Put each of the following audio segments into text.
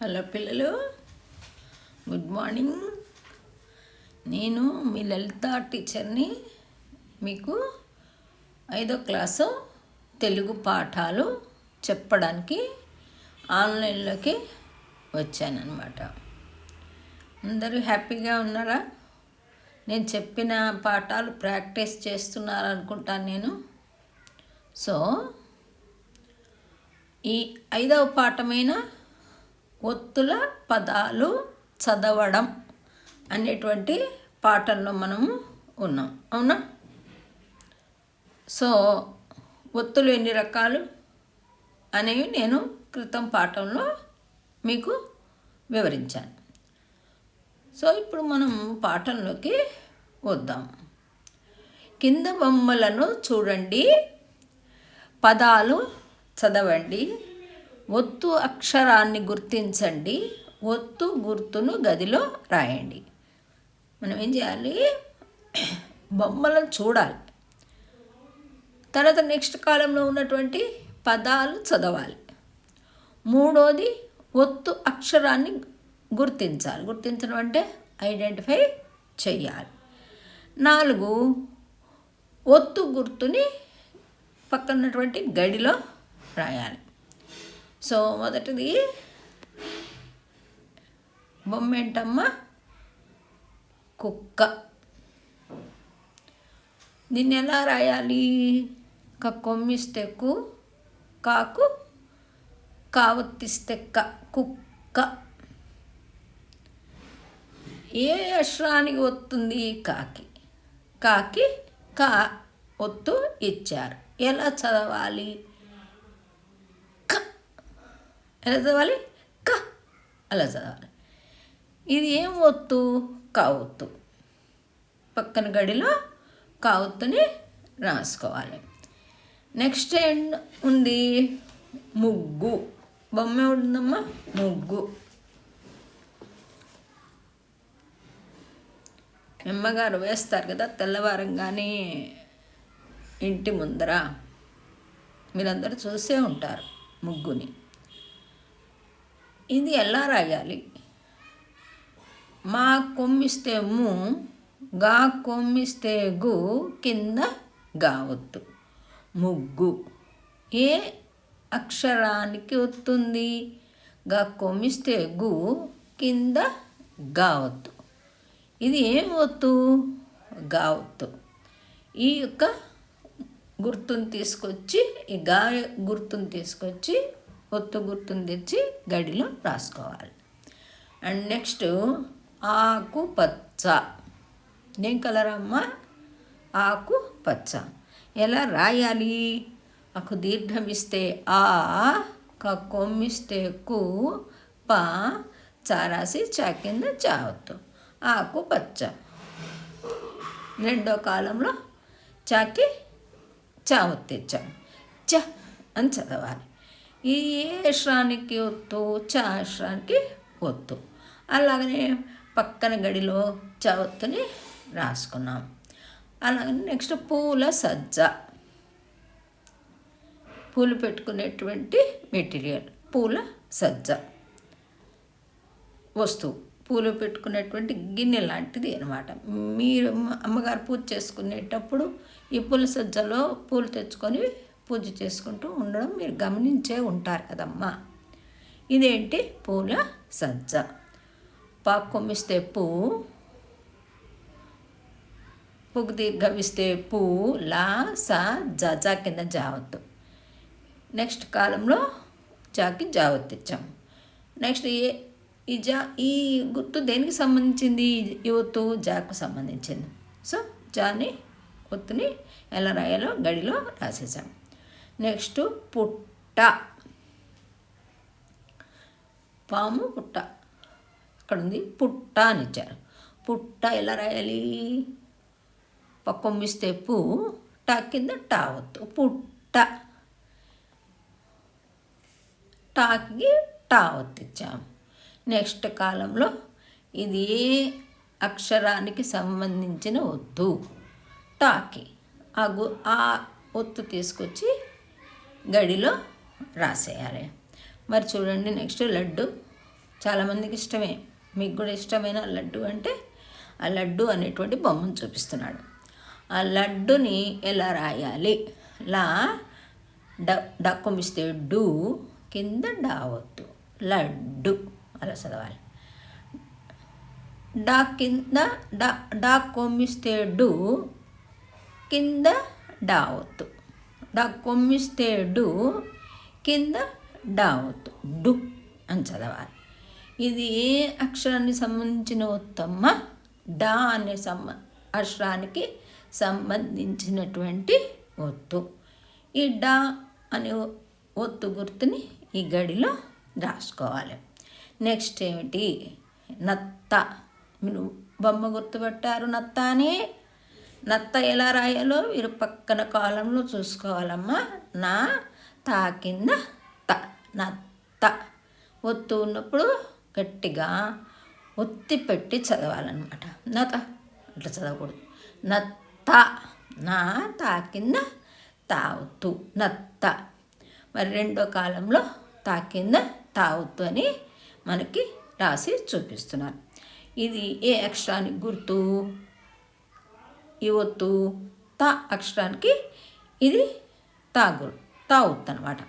Hello పిల్లలు, good morning. నేను మీ లలిత టీచర్ని. మీకు 5వ క్లాసు తెలుగు పాఠాలు చెప్పడానికి ఆన్లైన్లోకి వచ్చానన్నమాట. అందరూ హ్యాపీగా ఉన్నారా? నేను చెప్పిన పాఠాలు ప్రాక్టీస్ చేస్తున్నారనుకుంటాను నేను. సో ఈ 5వ పాఠమైన ఒత్తుల పదాలు చదవడం అనేటువంటి పాఠంలో మనము ఉన్నాం, అవునా? సో ఒత్తులు ఎన్ని రకాలు అనేవి నేను క్రితం పాఠంలో మీకు వివరించాను. సో ఇప్పుడు మనం పాఠంలోకి వద్దాం. కింద బొమ్మలను చూడండి, పదాలు చదవండి, ఒత్తు అక్షరాన్ని గుర్తించండి, ఒత్తు గుర్తును గదిలో రాయండి. మనం ఏం చేయాలి? బొమ్మలను చూడాలి, తర్వాత నెక్స్ట్ కాలంలో ఉన్నటువంటి పదాలు చదవాలి. మూడోది ఒత్తు అక్షరాన్ని గుర్తించాలి. గుర్తించడం అంటే ఐడెంటిఫై చెయ్యాలి. 4 ఒత్తు గుర్తుని పక్కనటువంటి గడిలో రాయాలి. సో మొదటిది బొమ్మ ఏంటమ్మా? కుక్క. దీన్ని ఎలా రాయాలి? కొమ్మిస్తే కు, కాకు, కావత్తిస్తే క, కుక్క. ఏ అక్షరానికి ఒత్తుంది? కాకి. కాకి కా ఒత్తు ఇచ్చారు. ఎలా చదవాలి? ఎలా చదవాలి? క, అలా చదవాలి. ఇది ఏం ఒత్తు? కావొత్తు. పక్కన గడిలో కావొత్తుని రాసుకోవాలి. నెక్స్ట్ ఏం ఉంది? ముగ్గు. బొమ్మ ఉందమ్మా, ముగ్గు. అమ్మగారు వేస్తారు కదా తెల్లవారంగానే ఇంటి ముందర. మీరందరూ చూసే ఉంటారు ముగ్గుని. ఇది ఎలా రాయాలి? మా కొమ్మిస్తే ము, గా కొమ్మిస్తే గు, కింద గావొత్తు. ముగ్గు. ఏ అక్షరానికి ఒత్తుంది? గా కొమ్మిస్తే గు, కింద గావొత్తు. ఇది ఏం ఒత్తు? గావొత్తు. ఈ యొక్క గుర్తుని తీసుకొచ్చి, ఈ గా గుర్తుని తీసుకొచ్చి ఒత్తు గుర్తుని తెచ్చి గడిలో రాసుకోవాలి. అండ్ నెక్స్ట్ ఆకు పచ్చ. ఏం కలర్ అమ్మా? ఆకు పచ్చ. ఎలా రాయాలి? ఆకు దీర్ఘం ఇస్తే ఆ, కొమ్మిస్తే కు, ప, చారాసి చా కింద చావత్తు. ఆకు పచ్చ. రెండో కాలంలో చాకి చావత్తు ఇచ్చాం. చ అని చదవాలి. ఈ ఏ అక్షరానికి ఒత్తు? చ అక్షరానికి ఒత్తు. అలాగనే పక్కన గడిలో చ ఒత్తుని రాసుకున్నాం. అలాగనే నెక్స్ట్ పూల సజ్జ. పూలు పెట్టుకునేటువంటి మెటీరియల్ పూల సజ్జ వస్తువు. పూలు పెట్టుకునేటువంటి గిన్నె లాంటిది అనమాట. మీరు అమ్మగారు పూజ చేసుకునేటప్పుడు ఈ పూల సజ్జలో పూలు తెచ్చుకొని పూజ చేసుకుంటూ ఉండడం మీరు గమనించే ఉంటారు కదమ్మా. ఇదేంటి? పూల సజ్జ. పా కొమ్మిస్తే పూ, పువ్వు దీర్ఘమిస్తే పూ, లా, సా, జా కింద జావత్తు. నెక్స్ట్ కాలంలో జాకి జావత్తు ఇచ్చాం. నెక్స్ట్ ఈ గుర్తు దేనికి సంబంధించింది? ఈ ఒత్తు జాకు సంబంధించింది. సో జాని ఒత్తుని ఎలా రాయాలో గడిలో రాసేసాం. నెక్స్ట్ పుట్ట. పాము పుట్ట. ఇక్కడ ఉంది పుట్ట అని ఇచ్చారు. పుట్ట ఎలా రాయాలి? కొమ్మిస్తే పు, టా కింద టా వత్తు. పుట్ట. టాకి టా వత్తు ఇచ్చాము. నెక్స్ట్ కాలంలో ఇది ఏ అక్షరానికి సంబంధించిన ఒత్తు? టాకి. ఆ ఒత్తు తీసుకొచ్చి గడిలో రాసేయాలి. మరి చూడండి నెక్స్ట్ లడ్డు. చాలామందికి ఇష్టమే. మీకు కూడా ఇష్టమైన లడ్డు అంటే ఆ లడ్డు అనేటువంటి బొమ్మను చూపిస్తున్నాడు. ఆ లడ్డుని ఎలా రాయాలి? లా డక్కుమిస్తే డు, కింద డావద్దు, లడ్డు అలా చదవాలి. డా కింద డా కొమ్మిస్తే డు, కింద డావద్దు. డా కొమ్మిస్తే డు, కింద డావద్దు, డు అని చదవాలి. ఇది ఏ అక్షరానికి సంబంధించిన ఒత్తమ్మ? డా అనే అక్షరానికి సంబంధించినటువంటి ఒత్తు. ఈ డా అనే ఒత్తు గుర్తుని ఈ గడిలో రాసుకోవాలి. నెక్స్ట్ ఏమిటి? నత్త. మీరు బొమ్మ గుర్తుపెట్టారు నత్త అని. నత్త ఎలా రాయాలో మీరు పక్కన కాలంలో చూసుకోవాలమ్మా. నా తా కింద త, నత్త. ఒత్తు ఉన్నప్పుడు గట్టిగా ఒత్తి పెట్టి చదవాలన్నమాట. నత అట్లా చదవకూడదు. నత్త, నా తా కింద తా ఒత్తు, నత్త. మరి రెండో కాలంలో తా కింద తా ఒత్తు అని మనకి రాసి చూపిస్తున్నారు. ఇది ఏ అక్షరానికి గుర్తు? ఈ ఒత్తు తా అక్షరానికి ఇది తా ఒత్తు అనమాట.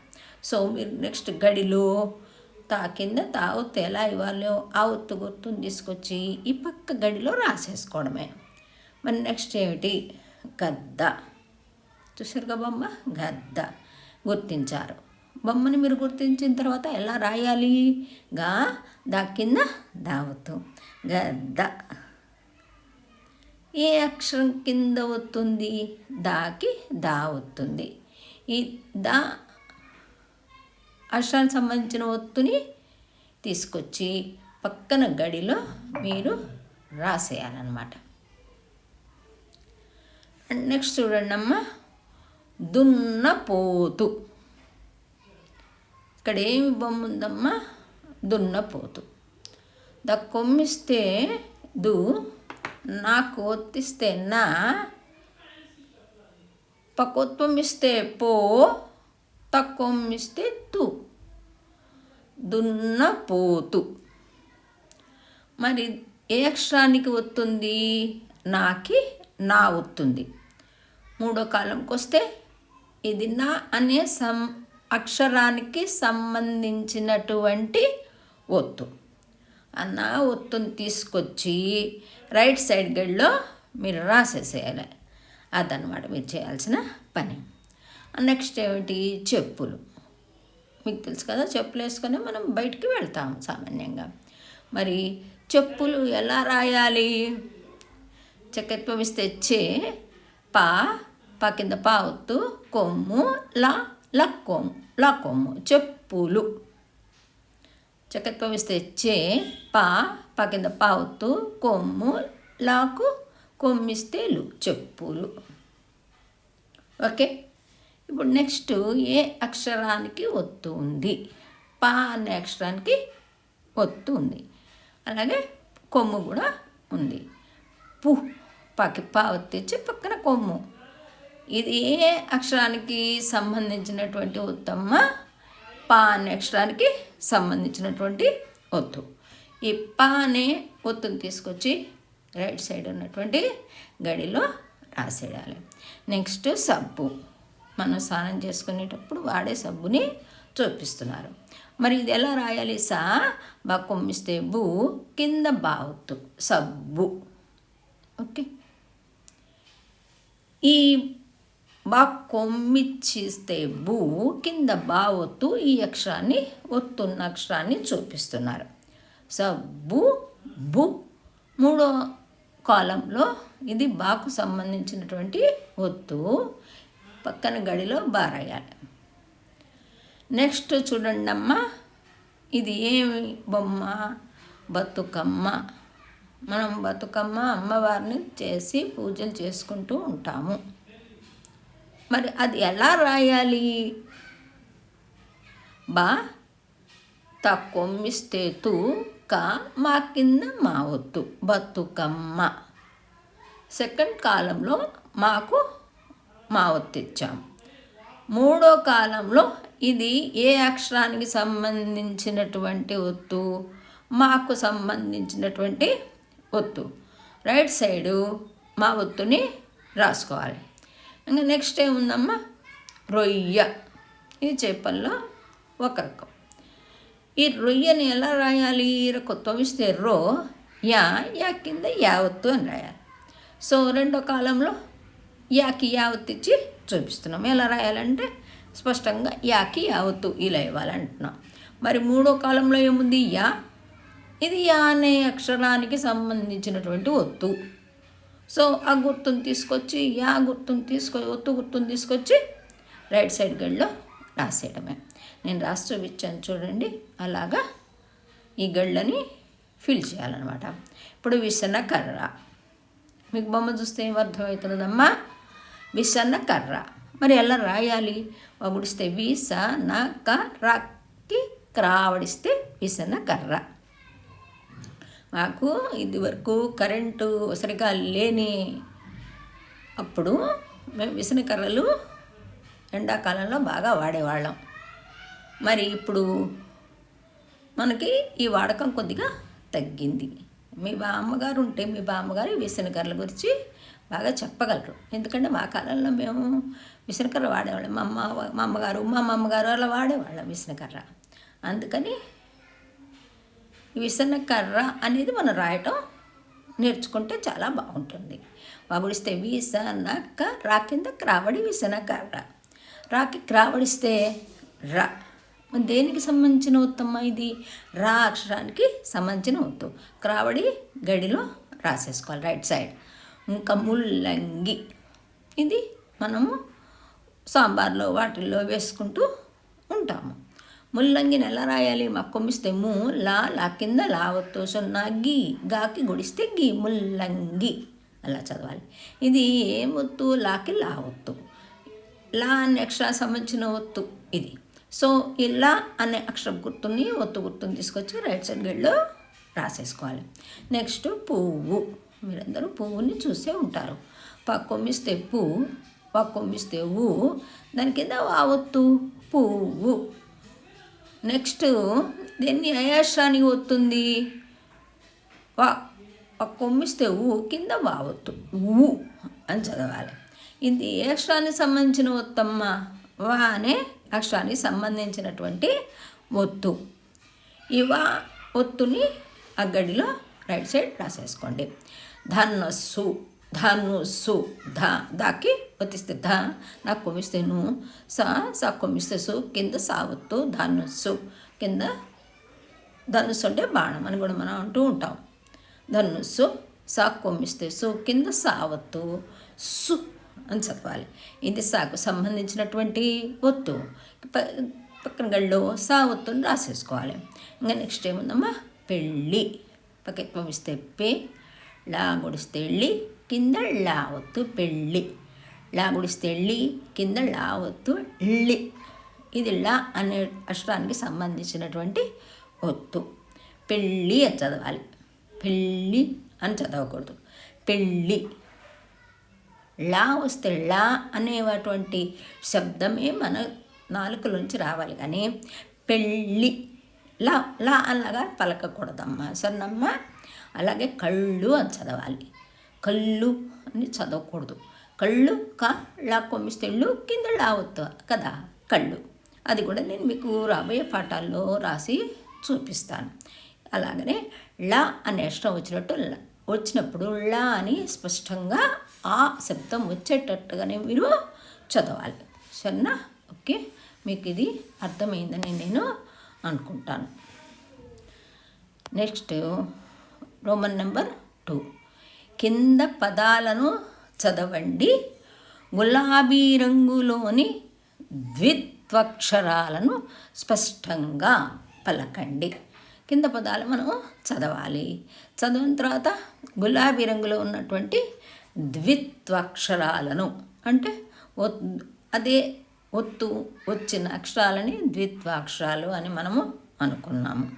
సో మీరు నెక్స్ట్ గడిలో తా కింద తా ఒత్తు ఎలా ఇవ్వాలో ఆ ఒత్తు గుర్తుని తీసుకొచ్చి ఈ పక్క గడిలో రాసేసుకోవడమే. మరి నెక్స్ట్ ఏమిటి? గద్ద. చూసారుగా బొమ్మ? గద్ద గుర్తించారు. బొమ్మని మీరు గుర్తించిన తర్వాత ఎలా రాయాలి? దా కింద దా ఒత్తు, గద్ద. ఏ అక్షరం కింద ఒత్తుంది? దాకి దా ఒత్తుంది. ఈ దా అక్షరానికి సంబంధించిన ఒత్తుని తీసుకొచ్చి పక్కన గడిలో మీరు రాసేయాలన్నమాట. నెక్స్ట్ చూడండి అమ్మ, దున్నపోతు. ఇక్కడ ఏమి బొమ్మ ఉందమ్మా? దున్నపోతు. ద కొమ్మిస్తే దు, నాకు ఒత్తిస్తే నా, పకొత్వమిస్తే పో, తక్కొమ్మిస్తే తు. దున్నపోతు. మరి ఏ అక్షరానికి ఒత్తుంది? నాకి నా ఒత్తుంది. మూడో కాలంకి వస్తే ఇది నా అనే అక్షరానికి సంబంధించినటువంటి ఒత్తు. ఆ నా ఒత్తుని తీసుకొచ్చి రైట్ సైడ్ గడిలో మీరు రాసేసేయాలి. అదనమాట మీరు చేయాల్సిన పని. నెక్స్ట్ ఏమిటి? చెప్పులు. మీకు తెలుసు కదా, చెప్పులు వేసుకొని మనం బయటికి వెళ్తాము సామాన్యంగా. మరి చెప్పులు ఎలా రాయాలి? చక్కత్వం ఇస్తే చే, పా కింద పా ఒత్తు, కొమ్ము లా కొమ్ము, చెప్పులు. చక్కత్వం ఇస్తే చే, పా కింద పా ఒత్తు, కొమ్ము లాకు కొమ్మిస్తే లు, చెప్పులు. ఓకే. ఇప్పుడు నెక్స్ట్ ఏ అక్షరానికి ఒత్తు ఉంది? పా అనే అక్షరానికి ఒత్తు ఉంది. అలాగే కొమ్ము కూడా ఉంది. పాకి పా ఒత్తిచ్చి పక్కన కొమ్ము. ఇది ఏ అక్షరానికి సంబంధించినటువంటి ఒత్తమ్మ? పా అనే అక్షరానికి సంబంధించినటువంటి ఒత్తు. ఈ పా అనే ఒత్తుని తీసుకొచ్చి రైట్ సైడ్ ఉన్నటువంటి గడిలో రాసేయాలి. నెక్స్ట్ సబ్బు. మనం స్నానం చేసుకునేటప్పుడు వాడే సబ్బుని చూపిస్తున్నారు. మరి ఇది ఎలా రాయాలి? సా బా కొమ్మిస్తే బు, కింద బా ఒత్తు, సబ్బు. ఓకే. ఈ బా కొమ్మిచ్చిస్తే బు, కింద బా ఒత్తు, ఈ అక్షరాన్ని ఒత్తున్న అక్షరాన్ని చూపిస్తున్నారు. సబ్బు, బు. మూడో కాలంలో ఇది బాకు సంబంధించినటువంటి ఒత్తు, పక్కన గడిలో బా రాయాలి. నెక్స్ట్ చూడండి అమ్మ, ఇది ఏమి బొమ్మ? బతుకమ్మ. మనం బతుకమ్మ అమ్మవారిని చేసి పూజలు చేసుకుంటూ ఉంటాము. మరి అది ఎలా రాయాలి? బా తక్కొమ్మిస్తే తు, కా మా కింద మా ఒత్తు, బతుకమ్మ. సెకండ్ కాలంలో మాకు మా ఒత్తు ఇచ్చాం. మూడో కాలంలో ఇది ఏ అక్షరానికి సంబంధించినటువంటి ఒత్తు? మాకు సంబంధించినటువంటి ఒత్తు. రైట్ సైడు మా ఒత్తుని రాసుకోవాలి. ఇంకా నెక్స్ట్ ఏముందమ్మా, రొయ్య. ఈ చేపల్లో ఒక రకం. ఈ రొయ్యని ఎలా రాయాలి? తొమిస్తే రో, యా కింద యావత్తు అని రాయాలి. సో రెండో కాలంలో యాకి యావత్తు ఇచ్చి చూపిస్తున్నాం. ఎలా రాయాలంటే స్పష్టంగా యాకి యావత్తు ఇలా ఇవ్వాలంటున్నాం. మరి మూడో కాలంలో ఏముంది? యా. ఇది యా అనే అక్షరానికి సంబంధించినటువంటి ఒత్తు. సో ఆ గుర్తుని తీసుకొచ్చి ఒత్తు గుర్తుని తీసుకొచ్చి రైట్ సైడ్ గడిలో రాసేయడమే. నేను రాసి చూపించాను చూడండి. అలాగా ఈ గళ్ళని ఫిల్ చేయాలన్నమాట. ఇప్పుడు విసన కర్ర. మీకు బొమ్మ చూస్తే ఏం అర్థమవుతుందమ్మా? విసన కర్ర. మరి ఎలా రాయాలి? వగుడిస్తే విసన కర్రకి క్రావడిస్తే విసన కర్ర. మాకు ఇది వరకు కరెంటు సరిగా లేని అప్పుడు మేము విసన కర్రలు ఎండాకాలంలో బాగా వాడేవాళ్ళం. మరి ఇప్పుడు మనకి ఈ వాడకం కొద్దిగా తగ్గింది. మీ బామ్మగారు ఉంటే మీ బామ్మగారు విసనకర్రల గురించి బాగా చెప్పగలరు. ఎందుకంటే మా కాలంలో మేము విసనకర్ర వాడేవాళ్ళం. మా అమ్మగారు అలా వాడేవాళ్ళం విసనకర్ర. అందుకని విసనకర్ర అనేది మనం రాయటం నేర్చుకుంటే చాలా బాగుంటుంది. వగుడిస్తే విసనకర్ర కింద క్రావడి విసనకర్ర. రాకి క్రావడిస్తే రా. దేనికి సంబంధించిన ఒత్తమ్మా ఇది? రా అక్షరానికి సంబంధించిన ఒత్తు. క్రావడి గడిలో రాసేసుకోవాలి రైట్ సైడ్. ఇంకా ముల్లంగి. ఇది మనము సాంబార్లో వాటిల్లో వేసుకుంటూ ఉంటాము. ముల్లంగిని ఎలా రాయాలి? మా కొమ్మిస్తే ము, లా కింద లా ఒత్తు. సున్నా గి, గాకి గుడిస్తే గి, ముల్లంగి అలా చదవాలి. ఇది ఏం ఒత్తు? లాకి లా ఒత్తు. లా అనే అక్షరానికి సంబంధించిన ఒత్తు ఇది. సో ఈ లా అనే అక్షరం గుర్తుని ఒత్తు గుర్తుని తీసుకొచ్చి రైట్ సైడ్ గడిలో రాసేసుకోవాలి. నెక్స్ట్ పువ్వు. మీరందరూ పువ్వుని చూసే ఉంటారు. కొమ్మిస్తే పు, కొమ్మిస్తే ఊ, దాని కింద వా ఒత్తు పువ్వు. నెక్స్ట్ దీన్ని ఏ అక్షరానికి ఒత్తుంది? కొమ్మిస్తే ఊ, కింద వా ఒత్తు ఊ అని చదవాలి. ఇది ఏ అక్షరానికి సంబంధించిన ఒత్తమ్మ? వా అనే అక్షరానికి సంబంధించినటువంటి ఒత్తు. ఈ వా ఒత్తుని ఆ గడిలో రైట్ సైడ్ రాసేసుకోండి. ధనస్సు. దాకి ఒత్తిస్తే ధ, నాకు కొమ్మిస్తే ను, సా కొమ్మిస్తే సు, కింద సా ఒత్తు ధనుస్సు. కింద ధనుస్సు అంటే బాణం అని కూడా మనం అంటూ ఉంటాం. ధనుస్సు. సా కొమ్మిస్తే సు, కింద సా ఒత్తు సు అని చదవాలి. ఇది సాకు సంబంధించినటువంటి ఒత్తు. పక్కన గడిలో సా ఒత్తుని రాసేసుకోవాలి. ఇంకా నెక్స్ట్ ఏముందమ్మా? పెళ్ళి. పక్కన ఇస్తే పే, లా గుడిస్తే ఎళ్ళి, కింద లా ఒత్తు పెళ్ళి. లా గుడిస్తే ఎళ్ళి, కింద లా ఒత్తు ఇళ్ళి. ఇది లా అనే అక్షరానికి సంబంధించినటువంటి ఒత్తు. పెళ్ళి అని చదవాలి. పెళ్ళి అని చదవకూడదు. పెళ్ళి. లా వస్తే లా అనేటువంటి శబ్దమే మన నాలుకలోంచి రావాలి. కానీ పెళ్ళి లా అలాగా పలకకూడదమ్మా. సరేనమ్మా. అలాగే కళ్ళు అని చదవాలి. కళ్ళు అని చదవకూడదు. కళ్ళు లా కొమ్మిస్తే కింద లా ఒత్తు కదా కళ్ళు. అది కూడా నేను మీకు రాబోయే పాఠాల్లో రాసి చూపిస్తాను. అలాగనే లా అనే అక్షరం వచ్చినప్పుడు లా అని స్పష్టంగా ఆ శబ్దం వచ్చేటట్టుగానే మీరు చదవాలి. సరేనా? ఓకే, మీకు ఇది అర్థమైందని నేను అనుకుంటాను. Next Roman number 2. కింద పదాలను చదవండి. గులాబీ రంగులోని ద్విత్వక్షరాలను స్పష్టంగా పలకండి. కింద పదాలు మనం చదవాలి. చదివిన తర్వాత గులాబీ రంగులో ఉన్నటువంటి ద్విత్వాక్షరాలను అంటే అదే ఒత్తు వచ్చిన అక్షరాలని ద్విత్వాక్షరాలు అని మనము అనుకున్నాము.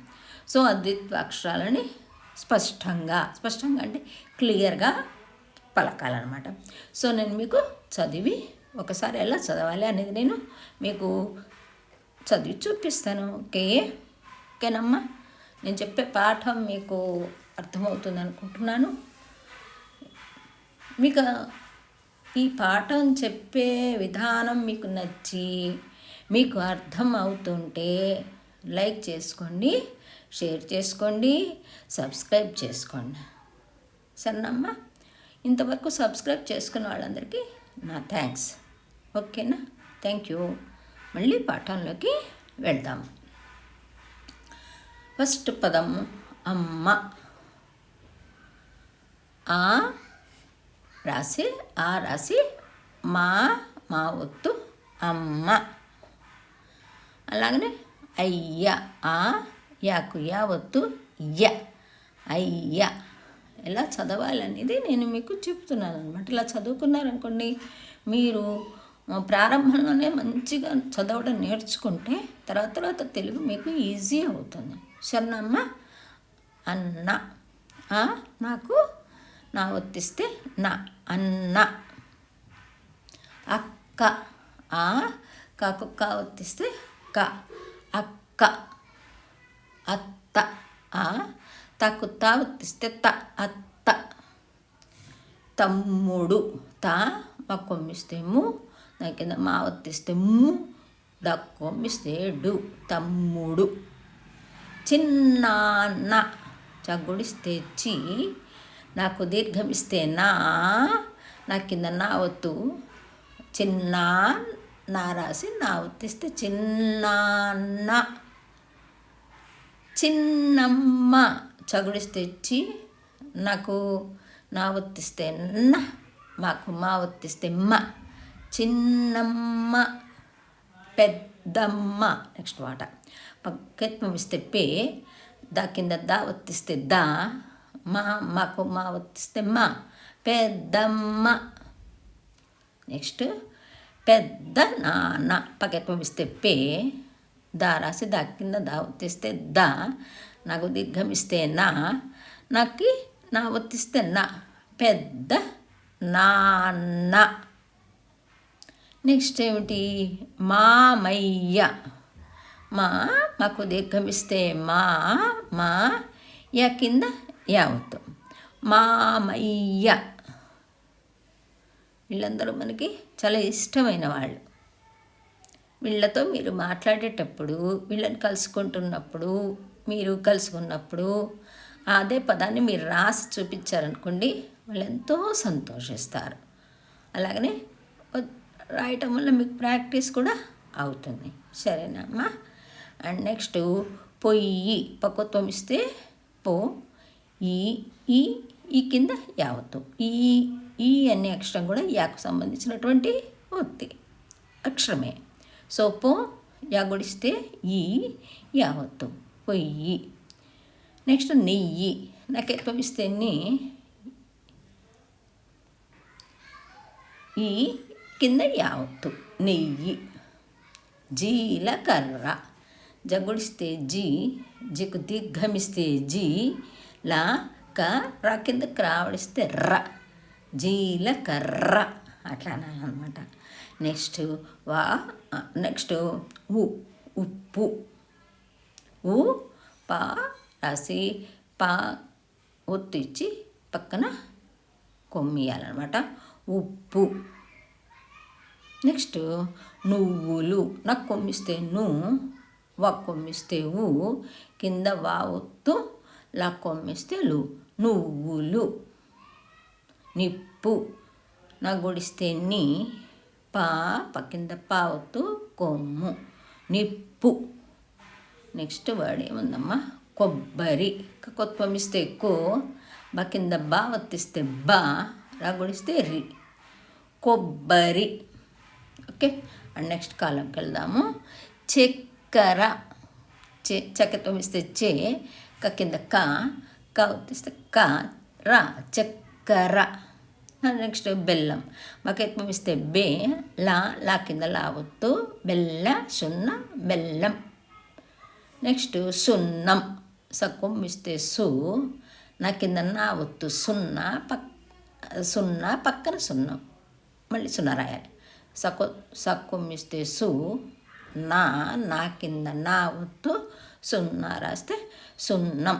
సో ఆ ద్విత్వాక్షరాలని స్పష్టంగా అంటే క్లియర్గా పలకాలన్నమాట. సో నేను మీకు చదివి ఒకసారి ఎలా చదవాలి అనేది నేను మీకు చదివి చూపిస్తాను. ఓకేనమ్మా? నేను చెప్పే పాఠం మీకు అర్థమవుతుంది అనుకుంటున్నాను. మీకు ఈ పాఠం చెప్పే విధానం మీకు నచ్చి మీకు అర్థం అవుతుంటే లైక్ చేసుకోండి, షేర్ చేసుకోండి, సబ్స్క్రైబ్ చేసుకోండి. సరేనమ్మా, ఇంతవరకు సబ్స్క్రైబ్ చేసుకున్న వాళ్ళందరికీ నా థ్యాంక్స్. ఓకేనా? Thank you. మళ్ళీ పాఠంలోకి వెళ్దాము. ఫస్ట్ పదం అమ్మ. ఆ రాసి మా ఒత్తు అమ్మ. అలాగనే అయ్య. ఆ యాకు యా ఒత్తు య అయ్య. ఎలా చదవాలనేది నేను మీకు చెప్తున్నాను అనమాట. ఇలా చదువుకున్నారనుకోండి, మీరు ప్రారంభంలోనే మంచిగా చదవడం నేర్చుకుంటే తర్వాత తెలుగు మీకు ఈజీ అవుతుంది. సరేనమ్మ. అన్న. నాకు నా ఒత్తిస్తే నా అన్న. అక్క. కాకు కా ఒత్తిస్తే క అక్క. అత్త. తకు తా ఒత్తిస్తే త అత్త. తమ్ముడు. మా కొమ్మిస్తే ము, నా కింద మా ఒత్తిస్తే ము, దా కొమ్మిస్తే డు తమ్ముడు. చిన్నాన్న. చగుడిస్తే చి, నాకు దీర్ఘమిస్తే నా కింద నా ఒత్తు చిన్నా నా రాసి నా ఒత్తిస్తే చిన్నాన్న. చిన్నమ్మ. చగుడిస్తే చి, నాకు నా ఒత్తిస్తే న, మాకు మా ఒత్తిస్తే మ చిన్నమ్మ. పెద్దమ్మ. నెక్స్ట్ మాట పక్కత్వం ఇస్తే పే, దా కింద దా ఒత్తిస్తే దా, మాకు మా ఒత్తిస్తే మా పెద్దమ్మ. నెక్స్ట్ పెద్ద నాన్న. పక్కత్వం ఇస్తే పే, దా రాసి దా కింద దా ఒత్తిస్తే దా, నాకు దీర్ఘమిస్తే నాకు నా ఒత్తిస్తే నా పెద్ద నాన్న. నెక్స్ట్ ఏమిటి? మామయ్య. మాకు దీర్ఘమిస్తే మా యా కింద యావత్తు మామయ్య. వీళ్ళందరూ మనకి చాలా ఇష్టమైన వాళ్ళు. వీళ్ళతో మీరు మాట్లాడేటప్పుడు, వీళ్ళని కలుసుకున్నప్పుడు అదే పదాన్ని మీరు రాసి చూపించారనుకోండి, వాళ్ళు ఎంతో సంతోషిస్తారు. అలాగనే రాయటం వల్ల మీకు ప్రాక్టీస్ కూడా అవుతుంది. సరేనమ్మా. అండ్ నెక్స్ట్ పొయ్యి. పక్కత్వం ఇస్తే పో, ఈ కింద యావత్తు. ఈ అనే అక్షరం కూడా యాకు సంబంధించినటువంటి ఒత్తి అక్షరమే. సో పో యాగుడిస్తే ఈ యావత్తు పొయ్యి. నెక్స్ట్ నెయ్యి. నాకెత్వం ఇస్తే నీ, ఈ కింద యావత్తు నెయ్యి. జీలకర్ర. జగుడిస్తే జీ, జికు దీర్ఘమిస్తే జీ, లా క రా కింద క్రావడిస్తే ర జీలకర్ర. అట్లా అనమాట. నెక్స్ట్ ఉప్పు. పా రాసి పా ఒత్తు ఇచ్చి పక్కన కొమ్మియాలన్నమాట. ఉప్పు. నెక్స్ట్ నువ్వులు. నాకు కొమ్మిస్తే వా కొమ్మిస్తే ఊ, కింద వా ఒత్తు, లా కొమ్మిస్తే లు నువ్వులు. నిప్పు. నా గుడిస్తే నీ, కింద పా ఒత్తు కొమ్ము నిప్పు. నెక్స్ట్ వర్డ్ ఏముందమ్మా? కొబ్బరి. కొత్వం ఇస్తే కో, కింద బా ఒత్తిస్తే బా, రా గుడిస్తే రి కొబ్బరి. ఓకే. అండ్ నెక్స్ట్ కాలంకి వెళ్దాము. చక్కెర. చక్కెరతో ఇస్తే చే, కింద క ఒత్తిస్తే క రా చక్కెర. నెక్స్ట్ బెల్లం. బకెత్వం ఇస్తే బే, లా కింద లా ఒత్తు బెల్ల సున్న బెల్లం. నెక్స్ట్ సున్నం. సక్కుం ఇస్తే సు, నా కింద నా ఒత్తు సున్నా పక్కన సున్నం, మళ్ళీ సున్నా రాయాలి. సక్కుం ఇస్తే సు, నా, నా కింద నా ఒత్తు సున్నా రాస్తే సున్నం.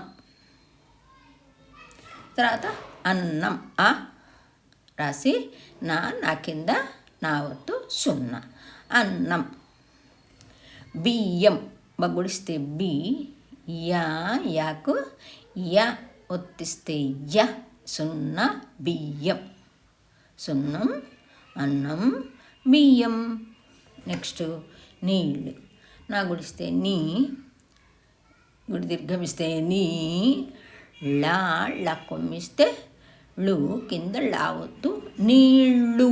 తర్వాత అన్నం, ఆ రాసి నా, నా కింద నా ఒత్తు సున్నా, అన్నం. బియ్యం, బగుడిస్తే బి, యా, యాకు యా ఒత్తిస్తే య, సున్నా, బియ్యం. సున్నం, అన్నం, బియ్యం. నెక్స్ట్ నీళ్ళు, నా గుడిస్తే నీ, గుడి దీర్ఘమిస్తే నీ, లా, లా కొమ్మిస్తే లు, కింద లా వద్దు, నీళ్ళు.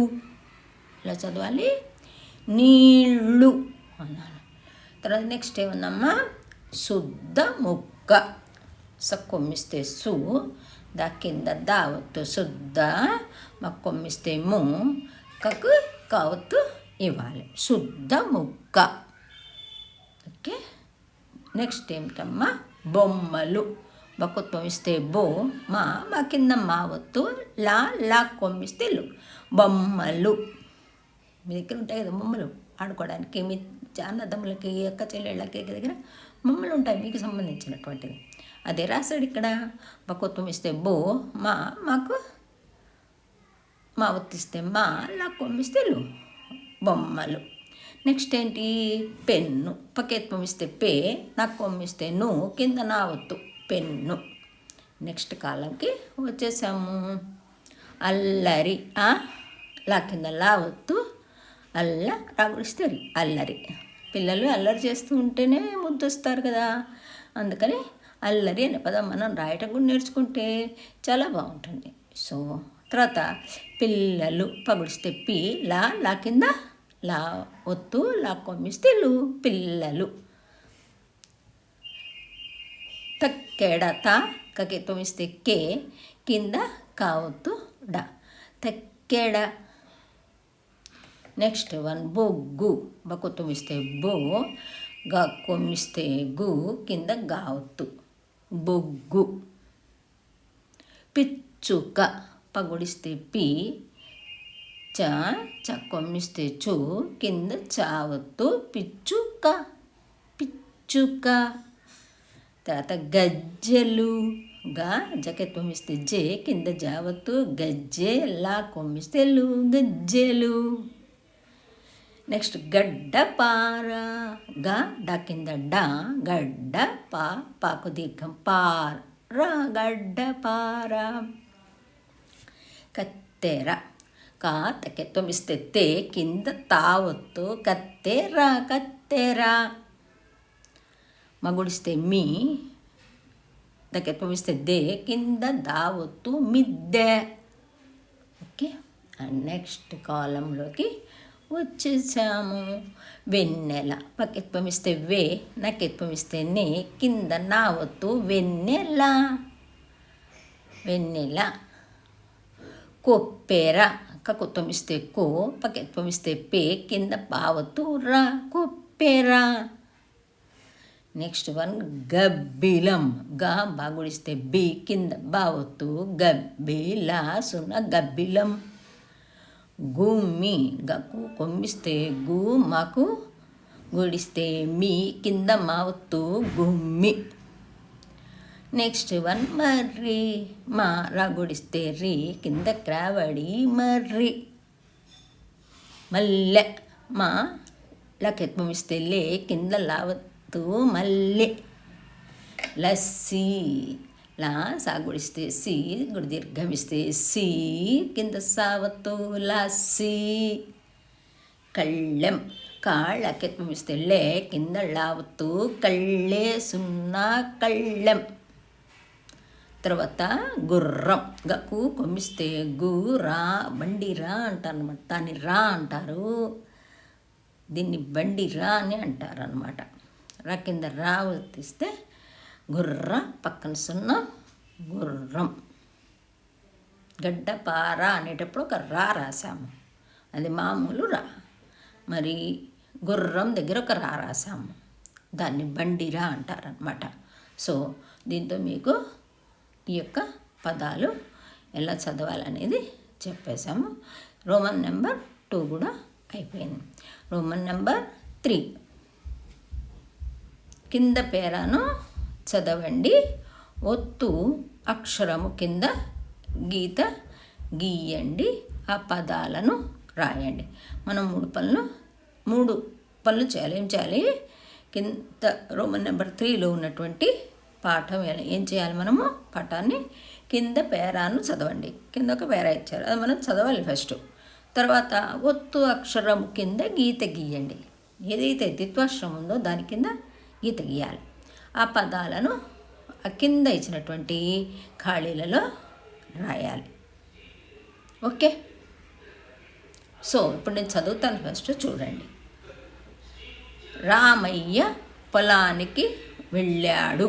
ఇలా చదవాలి, నీళ్ళు అన్నాను. తర్వాత నెక్స్ట్ ఏముందమ్మా, శుద్ధ ముక్క, స కొమ్మిస్తే సు, దా కింద దా వత్తు శుద్ధ, మా కొమ్మిస్తే ము, కకు కావత్తు ఇవ్వాలి, శుద్ధ ముక్క. ఓకే. నెక్స్ట్ ఏమిటమ్మా, బొమ్మలు, బకుత్వం ఇస్తే బో, మా, మా కింద మా వత్తు, లా, లా కొమ్మిస్తే లు, బొమ్మలు. మీ దగ్గర ఉంటాయి కదా బొమ్మలు ఆడుకోవడానికి, మీ అన్నదమ్ములకి అక్క చెల్లెళ్ళకి దగ్గర బొమ్మలు ఉంటాయి మీకు సంబంధించినటువంటివి. అదే రాశాడు ఇక్కడ, బకుత్వం ఇస్తే బో, మా, మాకు మా ఒత్తిస్తే మా, లా కొమ్మిస్తే లు, బొమ్మలు. నెక్స్ట్ ఏంటి, పెన్ను, పకేత్వం ఇస్తే పే, నాకు కొమ్మిస్తే ను, కింద నా వత్తు, పెన్ను. నెక్స్ట్ కాలంకి వచ్చేసాము. అల్లరి, లా కింద లా వత్తు, అల్ల రాగుడిస్తే అల్లరి. పిల్లలు అల్లరి చేస్తూ ఉంటేనే ముద్దొస్తారు కదా, అందుకని అల్లరి అనే పదం మనం రాయటం కూడా నేర్చుకుంటే చాలా బాగుంటుంది. సో తర్వాత పిల్లలు, పగుడిస్తే పి, లా, లా కింద లా ఒత్తు, లా కొమ్మిస్తే లు, పిల్లలు. తక్కెడ, తా, కకేత్వం ఇస్తే కే, కింద కావత్తు డ, తక్కెడ. నెక్స్ట్ వన్, బొగ్గు, బకుత్వం ఇస్తే బో, గా కొమ్మిస్తే గు, కింద గావత్తు, బొగ్గు. పిచ్చుక, పగుడిస్తే పి, చ, చ కొమ్మిస్తే చు, కింద చావత్తు, పిచ్చుక, పిచ్చుక. తర్వాత గజ్జెలు, గా, జకెత్వం ఇస్తే జే, కింద జావత్తు, గజ్జె, లా కొమ్మిస్తే లు, గజ్జెలు. నెక్స్ట్ గడ్డపార, గా, డా కింద డా, గడ్డ, పా, పాకు దీర్ఘం పార, గడ్డపార. కత్తెర, కా, తకెత్వం ఇస్తే తే, కింద తావత్తు, కత్తెర, కత్తెర. మగుడిస్తే మీ, దకెత్వం ఇస్తే దే, కింద దావత్తు, మిద్దె. ఓకే. అండ్ నెక్స్ట్ కాలంలోకి వచ్చేసాము. వెన్నెల, పకెత్వం ఇస్తే వే, నకెత్వం ఇస్తే నే, కింద నావత్తు, వెన్నెల, వెన్నెల. కొప్పెర, కకుత్వం ఇస్తే కో, పకెత్వం ఇస్తే పే, కింద పావత్తు రా, కొప్పెర. నెక్స్ట్ వన్, గబ్బిలం, గా, బాగుడిస్తే బి, కింద బావత్తు, గబ్బిలా, సున్న, గబ్బిలం. గుమ్మి, గకు కొమ్మిస్తే గు, మాకు గుడిస్తే మీ, కింద మావత్తు, గుమ్మి. నెక్స్ట్ వన్, మర్రి, మా, రా గుడిస్తే రి, కింద క్రావడి, మర్రి. మల్లె, మా, లకెత్వం ఇస్తే లే, కింద లావత్తు, మల్లె. లస్సీ, లా, సాగుడిస్తే సి, గుడి దీర్ఘమిస్తే సి, కింద సావత్తు, లస్సీ. కళ్ళెం, కాళ్ళకెత్వం ఇస్తే లే, కింద లావత్తు, కళ్ళే, సున్నా, కళ్ళెం. తర్వాత గుర్రం, గకు కొమ్మిస్తే గు, రా, బండి రా అంటారు అనమాట, దాన్ని రా అంటారు, దీన్ని బండి రా అని అంటారు అనమాట. రా కింద రా వర్తిస్తే గుర్ర, పక్కన సున్నా, గుర్రం. గడ్డపార అనేటప్పుడు ఒక రా రాసాము, అది మామూలు రా. మరి గుర్రం దగ్గర ఒక రా రాసాము, దాన్ని బండిరా అంటారనమాట. సో దీంతో మీకు ఈ యొక్క పదాలు ఎలా చదవాలనేది చెప్పేశాము. రోమన్ నెంబర్ 2 కూడా అయిపోయింది. రోమన్ నెంబర్ 3 కింద పేరాను చదవండి. ఒత్తు అక్షరము కింద గీత గీయండి. ఆ పదాలను రాయండి. మనం 3 పనులు చేయాలి. ఏం చేయాలి? కింద రోమన్ నెంబర్ 3లో ఉన్నటువంటి పాఠం ఏం చేయాలి? మనము పాఠాన్ని కింద పేరాను చదవండి. కింద ఒక పేరా ఇచ్చారు, అది మనం చదవాలి ఫస్ట్. తర్వాత ఒత్తు అక్షరం కింద గీత గీయండి. ఏదైతే ద్విత్వాక్షరం ఉందో దాని కింద గీత గీయాలి. ఆ పదాలను ఆ కింద ఇచ్చినటువంటి ఖాళీలలో రాయాలి. ఓకే. సో ఇప్పుడు నేను చదువుతాను, ఫస్ట్ చూడండి. రామయ్య పొలానికి వెళ్ళాడు.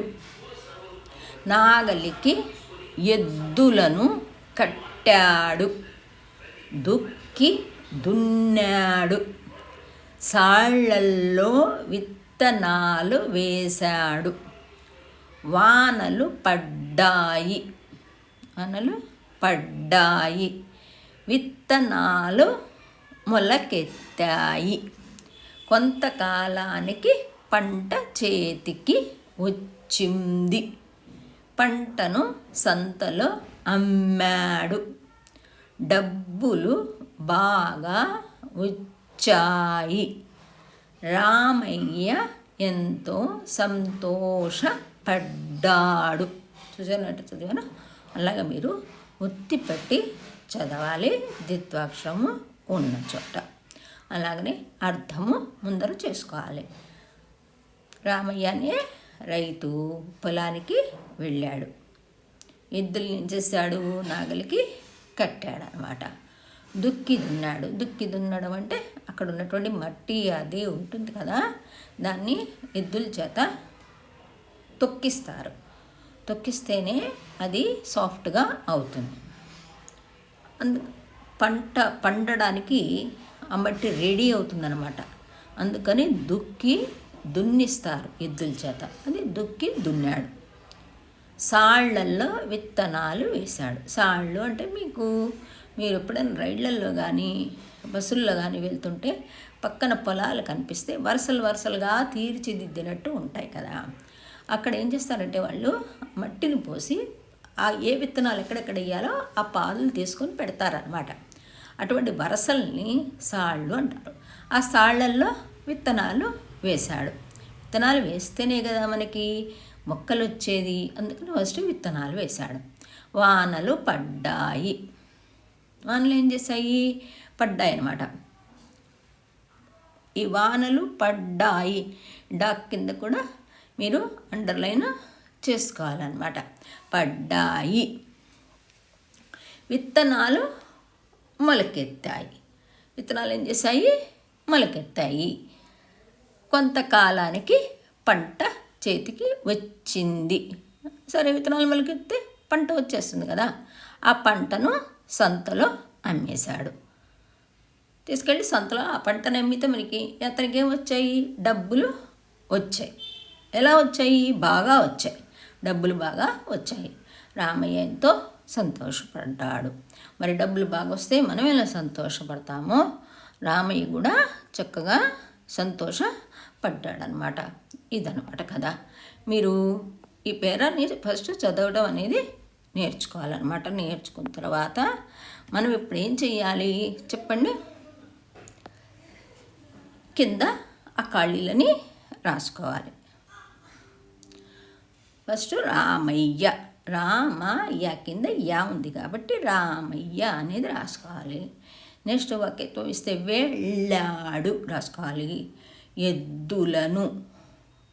నాగలికి ఎద్దులను కట్టాడు. దుక్కి దున్నాడు. సాళ్లల్లో విత్తనాలు వేశాడు. వానలు పడ్డాయి. విత్తనాలు మొలకెత్తాయి. కొంతకాలానికి పంట చేతికి వచ్చింది. పంటను సంతలో అమ్మాడు. డబ్బులు బాగా వచ్చాయి. రామయ్య ఎంతో సంతోషపడ్డాడు. చూసానంటే చదివాను. అలాగే మీరు ఒత్తి పెట్టి చదవాలి, ద్విత్వాక్షరము ఉన్న చోట. అలాగనే అర్థము ముందర చేసుకోవాలి. రామయ్య అనే రైతు పొలానికి వెళ్ళాడు. ఎద్దుల్ని ఏం చేశాడు? నాగలికి కట్టాడు అనమాట. దుక్కి దున్నడం అంటే అక్కడ ఉన్నటువంటి మట్టి అది ఉంటుంది కదా, దాన్ని ఎద్దుల చేత తొక్కిస్తేనే అది సాఫ్ట్గా అవుతుంది. పంట పండడానికి ఆ మట్టి రెడీ అవుతుందన్నమాట. అందుకని దున్నిస్తారు ఎద్దుల చేత. అది దుక్కి దున్నాడు. సాళ్లల్లో విత్తనాలు వేశాడు. సాళ్ళు అంటే మీరు ఎప్పుడైనా రైళ్లల్లో కానీ బస్సుల్లో కానీ వెళ్తుంటే పక్కన పొలాలు కనిపిస్తే వరుసలుగా తీర్చిదిద్దినట్టు ఉంటాయి కదా. అక్కడ ఏం చేస్తారంటే వాళ్ళు మట్టిని పోసి ఏ విత్తనాలు ఎక్కడెక్కడ వేయాలో ఆ పాదులు తీసుకొని పెడతారనమాట. అటువంటి వరసల్ని సాళ్ళు అంటారు. ఆ సాళ్లల్లో విత్తనాలు వేశాడు. విత్తనాలు వేస్తేనే కదా మనకి మొక్కలు వచ్చేది. అందుకని ఫస్ట్ విత్తనాలు వేశాడు. వానలు పడ్డాయి. వానలు ఏం చేశాయి? పడ్డాయి అన్నమాట. ఈ వానలు పడ్డాయి డాక్ కింద కూడా మీరు అండర్లైన్ చేసుకోవాలన్నమాట. పడ్డాయి. విత్తనాలు మొలకెత్తాయి. విత్తనాలు ఏం చేశాయి? మొలకెత్తాయి. కొంతకాలానికి పంట చేతికి వచ్చింది. సరే, విత్తనాలు మొలకెత్తే పంట వచ్చేస్తుంది కదా. ఆ పంటను సంతలో అమ్మేశాడు. తీసుకెళ్ళి సంతలో ఆ పంటను అమ్మితే మనకి అతనికి ఏం వచ్చాయి? డబ్బులు వచ్చాయి. ఎలా వచ్చాయి? బాగా వచ్చాయి. డబ్బులు బాగా వచ్చాయి. రామయ్య ఎంతో సంతోషపడ్డాడు. మరి డబ్బులు బాగా వస్తే మనం ఎలా సంతోషపడతామో రామయ్య కూడా చక్కగా సంతోషపడ్డాడనమాట. ఇదనమాట కదా. మీరు ఈ పేరాన్ని ఫస్ట్ చదవడం అనేది నేర్చుకోవాలన్నమాట. నేర్చుకున్న తర్వాత మనం ఇప్పుడు ఏం చెయ్యాలి చెప్పండి? కింద ఆ ఖాళీలని రాసుకోవాలి. ఫస్ట్ రామయ్య కింద యా ఉంది కాబట్టి రామయ్య అనేది రాసుకోవాలి. నెక్స్ట్ వాక్యత్వం ఇస్తే వెళ్ళాడు రాసుకోవాలి. ఎద్దులను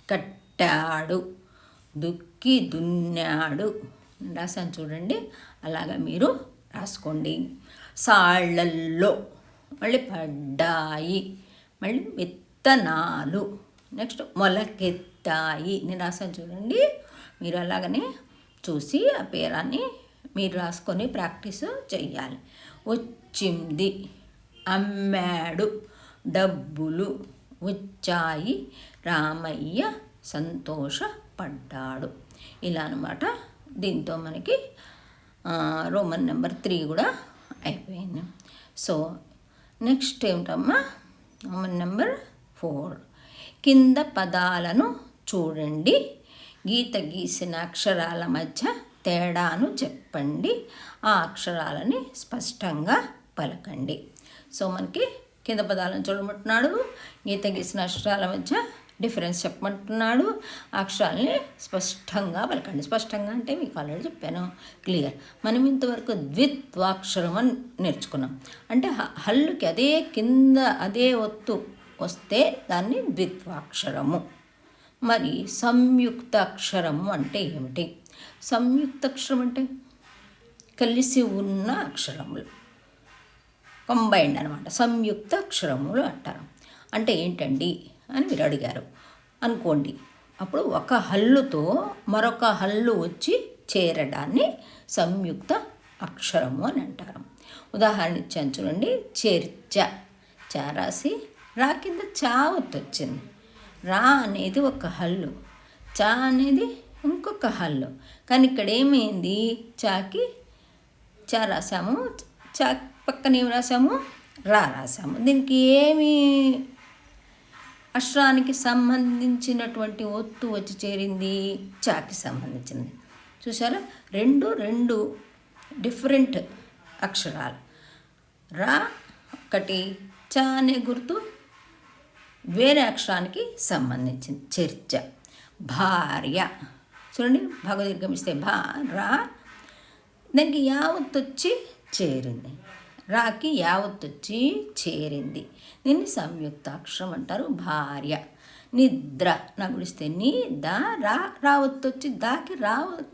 కట్టాడు. దుక్కి దున్నాడు రాసాను చూడండి. అలాగా మీరు రాసుకోండి. సాళ్లల్లో మళ్ళీ పడ్డాయి. మళ్ళీ విత్తనాలు. నెక్స్ట్ మొలకెత్తాయి నేను రాసాను చూడండి. మీరు అలాగనే చూసి ఆ పేరాన్ని మీరు రాసుకొని ప్రాక్టీస్ చెయ్యాలి. వచ్చింది, అమ్మాడు, డబ్బులు వచ్చాయి, రామయ్య సంతోషపడ్డాడు. ఇలా అన్నమాట. దీంతో మనకి రోమన్ నెంబర్ 3 కూడా అయిపోయింది. సో నెక్స్ట్ ఏమిటమ్మా? రోమన్ నెంబర్ 4 కింద పదాలను చూడండి. గీత గీసిన అక్షరాల మధ్య తేడాను చెప్పండి. ఆ అక్షరాలని స్పష్టంగా పలకండి. సో మనకి కింద పదాలను చూడమంటున్నాడు. గీత గీసిన అక్షరాల మధ్య డిఫరెన్స్ చెప్పమంటున్నాడు. అక్షరాలని స్పష్టంగా పలకండి. స్పష్టంగా అంటే మీకు ఆల్రెడీ చెప్పాను, క్లియర్. మనం ఇంతవరకు ద్విత్వాక్షరం అని నేర్చుకున్నాం. అంటే హల్లుకి అదే కింద అదే ఒత్తు వస్తే దాన్ని ద్విత్వాక్షరము. మరి సంయుక్త అక్షరము అంటే ఏమిటి? సంయుక్త అక్షరం అంటే కలిసి ఉన్న అక్షరములు, కంబైండ్ అనమాట. సంయుక్త అక్షరములు అంటారు. అంటే ఏంటండి అని మీరు అడిగారు అనుకోండి. అప్పుడు ఒక హల్లుతో మరొక హల్లు వచ్చి చేరడాన్ని సంయుక్త అక్షరము అని అంటారు. ఉదాహరణ ఇచ్చాను చూడండి. చేర్చ, చా రాసి రా కింద చా ఒత్తు వచ్చింది. రా అనేది ఒక హల్లు, చా అనేది ఇంకొక హల్లు. కానీ ఇక్కడ ఏమైంది? చాకి చా రాసాము, చా పక్కన ఏమి రాసాము? రా రాసాము. దీనికి ఏమి అక్షరానికి సంబంధించినటువంటి ఒత్తు వచ్చి చేరింది? చాకి సంబంధించింది. చూసారా? రెండు డిఫరెంట్ అక్షరాలు. రా ఒకటి, చా అనే గుర్తు వేరే అక్షరానికి సంబంధించింది. చర్చ. భార్య చూడండి, భగదీర్ఘం ఇస్తే భా, రా, దానికి యావత్తు వచ్చి చేరింది. రాకి యావత్తు వచ్చి చేరింది. దీన్ని సంయుక్త అక్షరం అంటారు, భార్య. నిద్ర నా గుడిస్తే నీ, దా, రావత్తు వచ్చి దాకి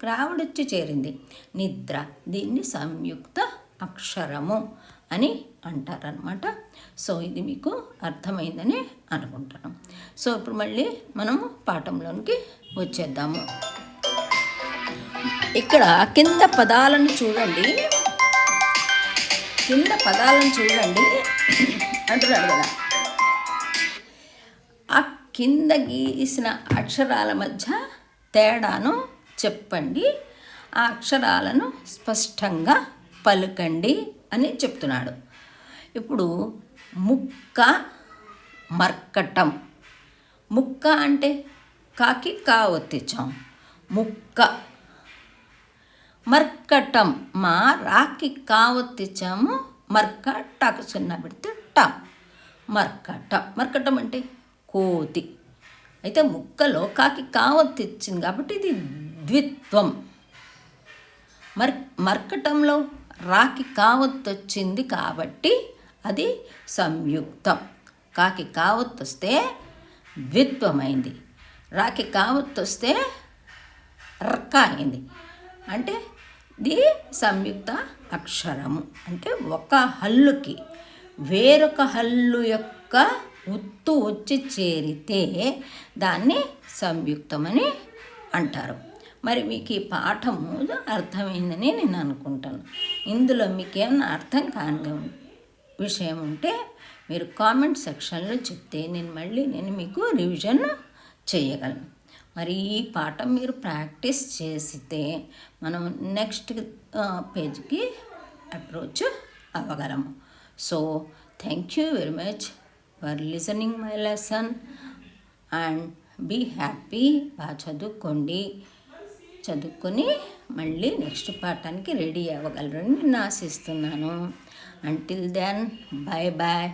రావడొచ్చి చేరింది. నిద్ర. దీన్ని సంయుక్త అక్షరము అని అంటారనమాట. సో ఇది మీకు అర్థమైందని అనుకుంటాను. సో ఇప్పుడు మళ్ళీ మనము పాఠంలోనికి వచ్చేద్దాము. ఇక్కడ కింద పదాలను చూడండి. అంటున్నాడు కదా, ఆ కింద గీసిన అక్షరాల మధ్య తేడాను చెప్పండి. ఆ అక్షరాలను స్పష్టంగా పలుకండి అని చెప్తున్నాడు. ఇప్పుడు ముక్క, మర్కటం. ముక్క అంటే కాకి కా ఒత్తిచ్చాం, ముక్క. మర్కటం, మా రాకి కా ఒత్తిచ్చాము, మర్క టాకు సున్నా పెడితే టా, మర్కటం. మర్కటం అంటే కోతి. అయితే ముక్కలో కాకి కా ఒత్తిచ్చింది కాబట్టి ఇది ద్విత్వం. మర్కటంలో రాకి కావత్తు వచ్చింది కాబట్టి అది సంయుక్తం. కాకి కావత్తు వస్తే ద్విత్వమైంది, రాకి కావత్తు వస్తే రక్క అయింది. అంటే ఇది సంయుక్త అక్షరము. అంటే ఒక హల్లుకి వేరొక హల్లు యొక్క ఉత్తు వచ్చి చేరితే దాన్ని సంయుక్తమని అంటారు. మరి మీకు ఈ పాఠము అర్థమైందని నేను అనుకుంటాను. ఇందులో మీకు ఏమైనా అర్థం కాని విషయం ఉంటే మీరు కామెంట్ సెక్షన్లో చెప్తే నేను మీకు రివిజన్ చేయగలను. మరి ఈ పాఠం మీరు ప్రాక్టీస్ చేస్తే మనం నెక్స్ట్ పేజ్కి అప్రోచ్ అవ్వగలము. So thank you very much for listening my lesson and be happy. బాగా చదువుకొని మళ్ళీ నెక్స్ట్ పాఠానికి రెడీ అవ్వగలరని నేను ఆశిస్తున్నాను. Until then, bye bye.